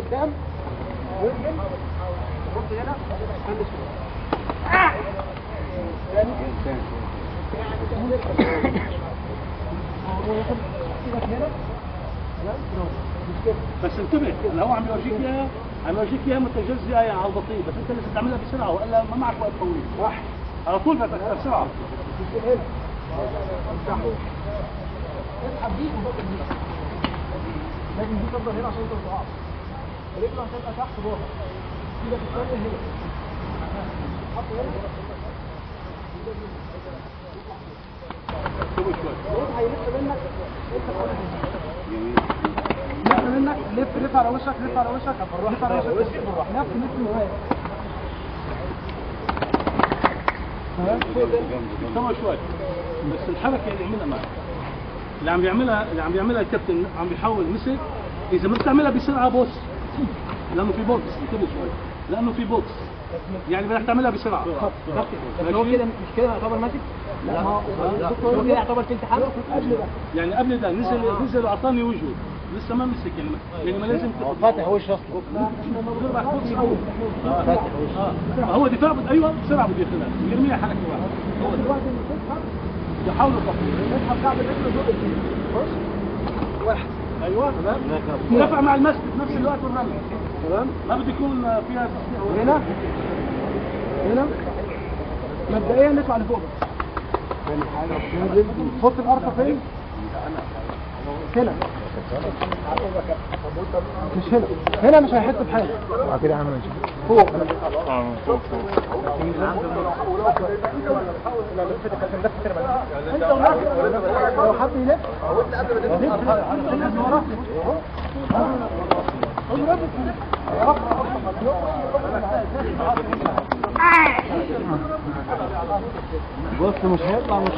لقدام وانزل بص هنا استنى شويه بس انتبه لو هو عم يورجيك اياها متجزئه يعني على البطيء، بس انت لازم تعملها بسرعه والا ما معك وقت طويل. صح على طول بدك بسرعه. هنا اسحب دي وبطل دي، لازم دي تفضل هنا عشان ما تقعش، رجله هتبقى تحت بره، ايدك الثانيه هنا حط هنا هيلف منك لف على وشك، لف على وشك، لف على وشك بالراحه، لف معايا استوى شوي. بس الحركه اللي عملها معك اللي عم بيعملها الكابتن عم بيحاول مسك. اذا ما بتعملها بسرعه بوكس، لانه في بوكس، انتبه شوي لانه في بوكس، يعني بدك تعملها بسرعه. بس هو كده مش كده يعتبر ماسك؟ لا هو كده يعتبر في التحام يعني قبل ده نزل واعطاني وجهه لسه ما مسك يعني ما لازم فاتح وش اصلا. فاتح وش هو دفاع ايوه بسرعه بده ياخذها يرميها حركه واحده. يحاولوا يطفوا اسحب كعب الرجل وزق الجيل واحد ايوه تمام دفع مع المسك في نفس الوقت والرمي تمام. ما بده يكون فيها تسليح. هنا مبدئيا نطلع لفوق حط الارض فين؟ هنا مش هنا مش هيحس بحاجه كده عامل فوق لو حد يلف بص مش هيطلع مش